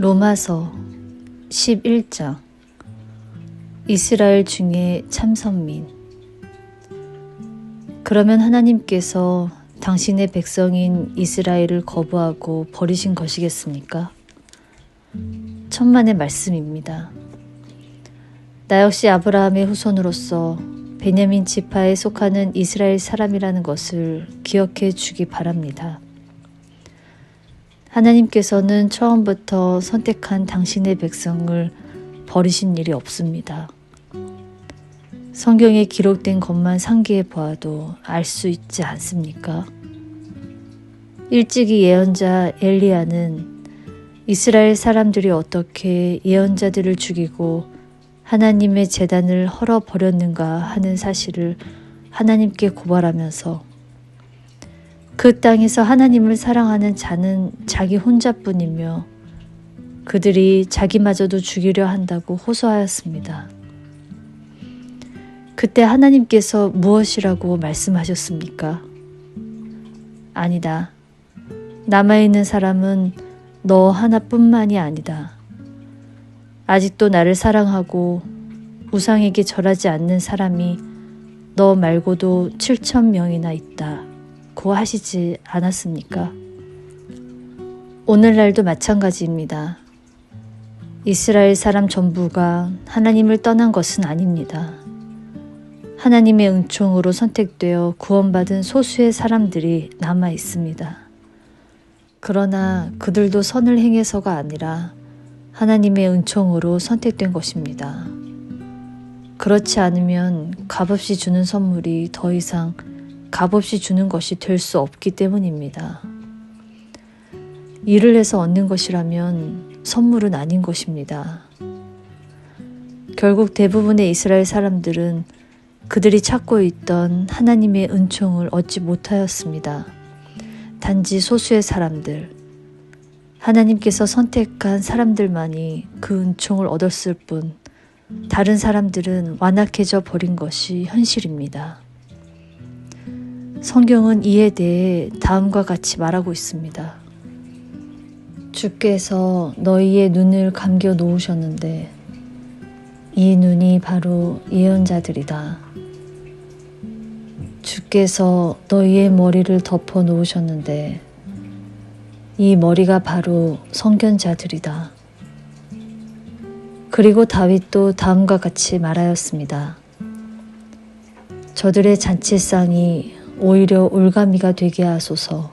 로마서 11장 이스라엘 중에 참선민. 그러면 하나님께서 당신의 백성인 이스라엘을 거부하고 버리신 것이겠습니까? 천만의 말씀입니다. 나 역시 아브라함의 후손으로서 베냐민 지파에 속하는 이스라엘 사람이라는 것을 기억해 주기 바랍니다. 하나님께서는 처음부터 선택한 당신의 백성을 버리신 일이 없습니다. 성경에 기록된 것만 상기해 보아도 알 수 있지 않습니까? 일찍이 예언자 엘리야는 이스라엘 사람들이 어떻게 예언자들을 죽이고 하나님의 제단을 헐어버렸는가 하는 사실을 하나님께 고발하면서 그 땅에서 하나님을 사랑하는 자는 자기 혼자뿐이며 그들이 자기마저도 죽이려 한다고 호소하였습니다. 그때 하나님께서 무엇이라고 말씀하셨습니까? 아니다. 남아있는 사람은 너 하나뿐만이 아니다. 아직도 나를 사랑하고 우상에게 절하지 않는 사람이 너 말고도 7,000명이나 있다. 고 하시지 않았습니까? 오늘날도 마찬가지입니다. 이스라엘 사람 전부가 하나님을 떠난 것은 아닙니다. 하나님의 은총으로 선택되어 구원받은 소수의 사람들이 남아 있습니다. 그러나 그들도 선을 행해서가 아니라 하나님의 은총으로 선택된 것입니다. 그렇지 않으면 값없이 주는 선물이 더 이상 값없이 주는 것이 될 수 없기 때문입니다. 일을 해서 얻는 것이라면 선물은 아닌 것입니다. 결국 대부분의 이스라엘 사람들은 그들이 찾고 있던 하나님의 은총을 얻지 못하였습니다. 단지 소수의 사람들, 하나님께서 선택한 사람들만이 그 은총을 얻었을 뿐 다른 사람들은 완악해져 버린 것이 현실입니다. 성경은 이에 대해 다음과 같이 말하고 있습니다. 주께서 너희의 눈을 감겨 놓으셨는데 이 눈이 바로 예언자들이다. 주께서 너희의 머리를 덮어 놓으셨는데 이 머리가 바로 선견자들이다. 그리고 다윗도 다음과 같이 말하였습니다. 저들의 잔치상이 오히려 올가미가 되게 하소서.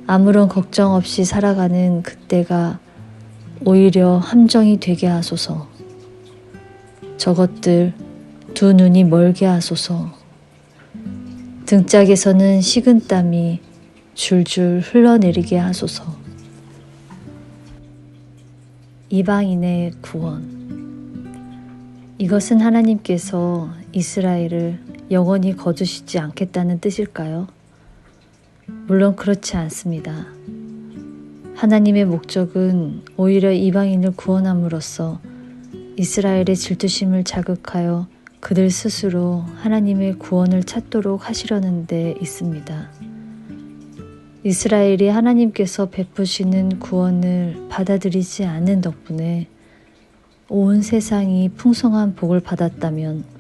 아무런 걱정 없이 살아가는 그때가 오히려 함정이 되게 하소서. 저것들 두 눈이 멀게 하소서. 등짝에서는 식은땀이 줄줄 흘러내리게 하소서. 이방인의 구원. 이것은 하나님께서 이스라엘을 영원히 거두시지 않겠다는 뜻일까요? 물론 그렇지 않습니다. 하나님의 목적은 오히려 이방인을 구원함으로써 이스라엘의 질투심을 자극하여 그들 스스로 하나님의 구원을 찾도록 하시려는 데 있습니다. 이스라엘이 하나님께서 베푸시는 구원을 받아들이지 않는 덕분에 온 세상이 풍성한 복을 받았다면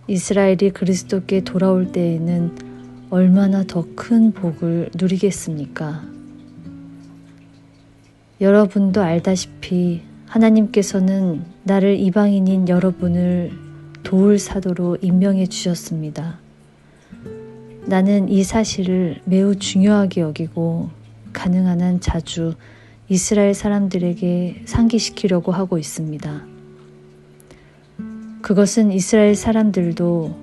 이스라엘이 그리스도께 돌아올 때에는 얼마나 더 큰 복을 누리겠습니까? 여러분도 알다시피 하나님께서는 나를 이방인인 여러분을 도울 사도로 임명해 주셨습니다. 나는 이 사실을 매우 중요하게 여기고 가능한 한 자주 이스라엘 사람들에게 상기시키려고 하고 있습니다. 그것은 이스라엘 사람들도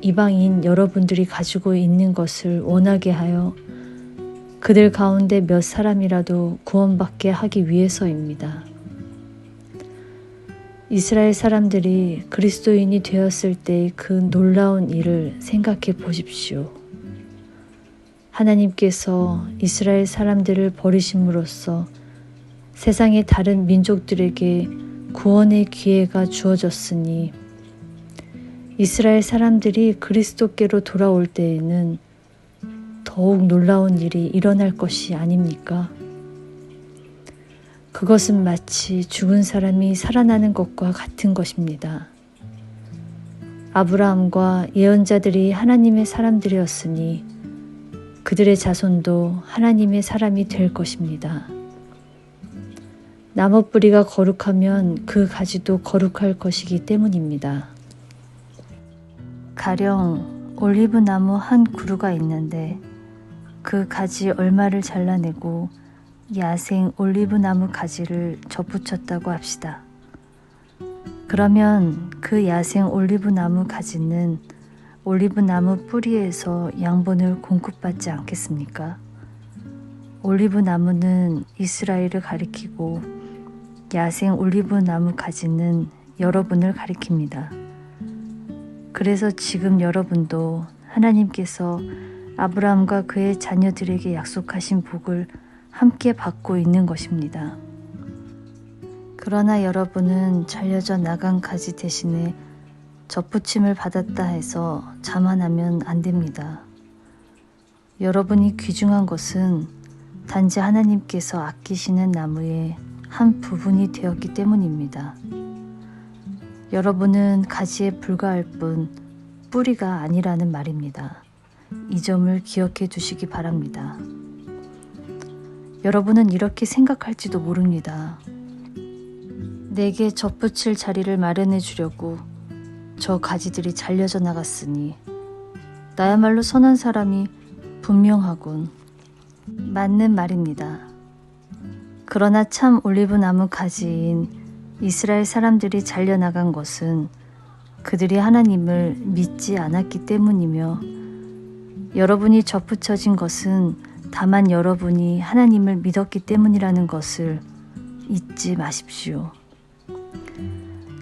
이방인 여러분들이 가지고 있는 것을 원하게 하여 그들 가운데 몇 사람이라도 구원받게 하기 위해서입니다. 이스라엘 사람들이 그리스도인이 되었을 때의 그 놀라운 일을 생각해 보십시오. 하나님께서 이스라엘 사람들을 버리심으로써 세상의 다른 민족들에게 구원의 기회가 주어졌으니 이스라엘 사람들이 그리스도께로 돌아올 때에는 더욱 놀라운 일이 일어날 것이 아닙니까? 그것은 마치 죽은 사람이 살아나는 것과 같은 것입니다. 아브라함과 예언자들이 하나님의 사람들이었으니 그들의 자손도 하나님의 사람이 될 것입니다. 나무 뿌리가 거룩하면 그 가지도 거룩할 것이기 때문입니다. 가령 올리브 나무 한 그루가 있는데 그 가지 얼마를 잘라내고 야생 올리브 나무 가지를 접붙였다고 합시다. 그러면 그 야생 올리브 나무 가지는 올리브 나무 뿌리에서 양분을 공급받지 않겠습니까? 올리브 나무는 이스라엘을 가리키고 야생 올리브 나무 가지는 여러분을 가리킵니다. 그래서 지금 여러분도 하나님께서 아브라함과 그의 자녀들에게 약속하신 복을 함께 받고 있는 것입니다. 그러나 여러분은 잘려져 나간 가지 대신에 접붙임을 받았다 해서 자만하면 안 됩니다. 여러분이 귀중한 것은 단지 하나님께서 아끼시는 나무의 한 부분이 되었기 때문입니다. 여러분은 가지에 불과할 뿐 뿌리가 아니라는 말입니다. 이 점을 기억해 두시기 바랍니다. 여러분은 이렇게 생각할지도 모릅니다. 내게 접붙일 자리를 마련해 주려고 저 가지들이 잘려져 나갔으니 나야말로 선한 사람이 분명하군. 맞는 말입니다. 그러나 참 올리브 나무 가지인 이스라엘 사람들이 잘려나간 것은 그들이 하나님을 믿지 않았기 때문이며 여러분이 접붙여진 것은 다만 여러분이 하나님을 믿었기 때문이라는 것을 잊지 마십시오.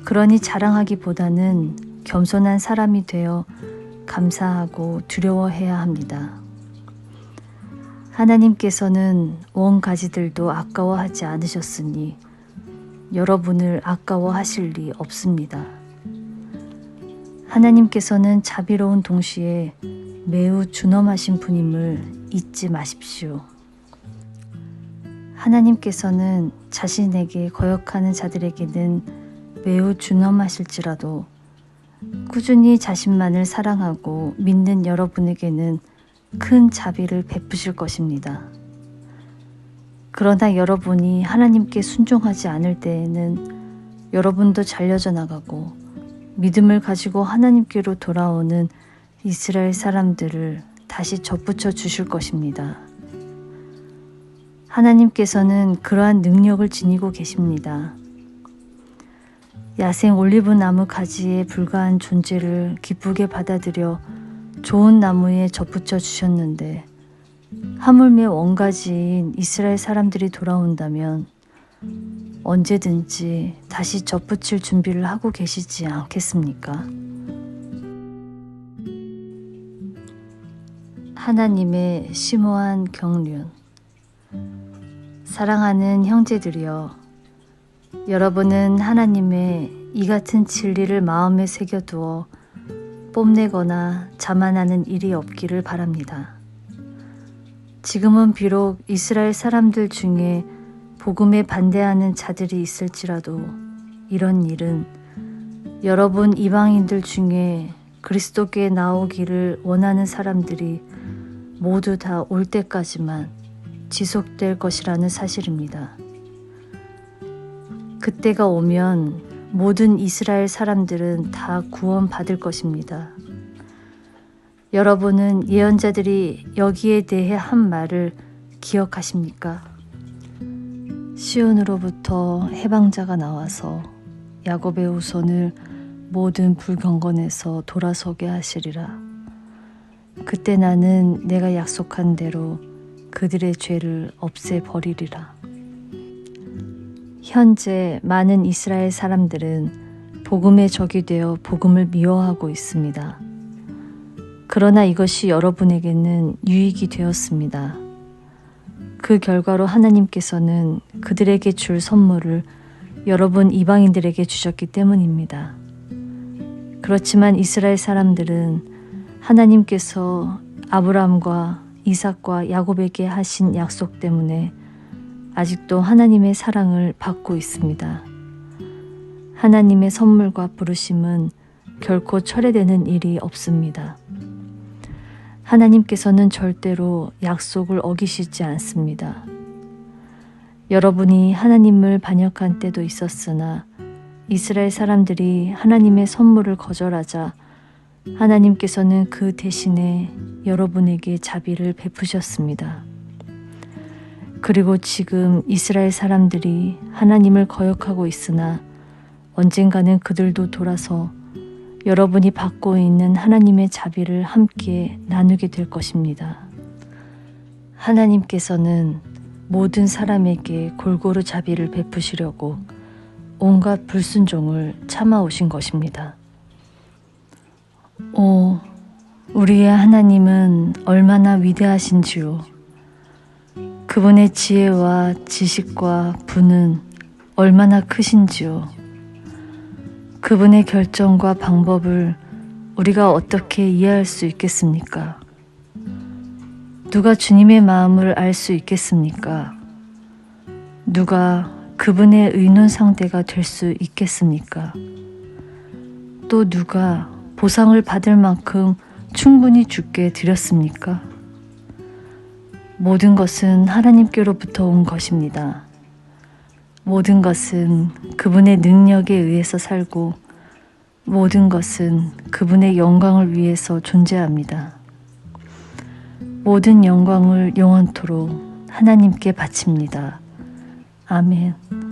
그러니 자랑하기보다는 겸손한 사람이 되어 감사하고 두려워해야 합니다. 하나님께서는 온 가지들도 아까워하지 않으셨으니 여러분을 아까워하실 리 없습니다. 하나님께서는 자비로운 동시에 매우 준엄하신 분임을 잊지 마십시오. 하나님께서는 자신에게 거역하는 자들에게는 매우 준엄하실지라도 꾸준히 자신만을 사랑하고 믿는 여러분에게는 큰 자비를 베푸실 것입니다. 그러나 여러분이 하나님께 순종하지 않을 때에는 여러분도 잘려져 나가고 믿음을 가지고 하나님께로 돌아오는 이스라엘 사람들을 다시 접붙여 주실 것입니다. 하나님께서는 그러한 능력을 지니고 계십니다. 야생 올리브 나무 가지에 불과한 존재를 기쁘게 받아들여 좋은 나무에 접붙여 주셨는데 하물며 원가지인 이스라엘 사람들이 돌아온다면 언제든지 다시 접붙일 준비를 하고 계시지 않겠습니까? 하나님의 심오한 경륜. 사랑하는 형제들이여, 여러분은 하나님의 이 같은 진리를 마음에 새겨두어 뽐내거나 자만하는 일이 없기를 바랍니다. 지금은 비록 이스라엘 사람들 중에 복음에 반대하는 자들이 있을지라도 이런 일은 여러분 이방인들 중에 그리스도께 나오기를 원하는 사람들이 모두 다 올 때까지만 지속될 것이라는 사실입니다. 그때가 오면 모든 이스라엘 사람들은 다 구원받을 것입니다. 여러분은 예언자들이 여기에 대해 한 말을 기억하십니까? 시온으로부터 해방자가 나와서 야곱의 후손을 모든 불경건에서 돌아서게 하시리라. 그때 나는 내가 약속한 대로 그들의 죄를 없애버리리라. 현재 많은 이스라엘 사람들은 복음의 적이 되어 복음을 미워하고 있습니다. 그러나 이것이 여러분에게는 유익이 되었습니다. 그 결과로 하나님께서는 그들에게 줄 선물을 여러분 이방인들에게 주셨기 때문입니다. 그렇지만 이스라엘 사람들은 하나님께서 아브라함과 이삭과 야곱에게 하신 약속 때문에 아직도 하나님의 사랑을 받고 있습니다. 하나님의 선물과 부르심은 결코 철회되는 일이 없습니다. 하나님께서는 절대로 약속을 어기시지 않습니다. 여러분이 하나님을 반역한 때도 있었으나 이스라엘 사람들이 하나님의 선물을 거절하자 하나님께서는 그 대신에 여러분에게 자비를 베푸셨습니다. 그리고 지금 이스라엘 사람들이 하나님을 거역하고 있으나 언젠가는 그들도 돌아서 여러분이 받고 있는 하나님의 자비를 함께 나누게 될 것입니다. 하나님께서는 모든 사람에게 골고루 자비를 베푸시려고 온갖 불순종을 참아오신 것입니다. 오, 우리의 하나님은 얼마나 위대하신지요. 그분의 지혜와 지식과 분은 얼마나 크신지요. 그분의 결정과 방법을 우리가 어떻게 이해할 수 있겠습니까? 누가 주님의 마음을 알 수 있겠습니까? 누가 그분의 의논 상대가 될 수 있겠습니까? 또 누가 보상을 받을 만큼 충분히 주께 드렸습니까? 모든 것은 하나님께로부터 온 것입니다. 모든 것은 그분의 능력에 의해서 살고 모든 것은 그분의 영광을 위해서 존재합니다. 모든 영광을 영원토록 하나님께 바칩니다. 아멘.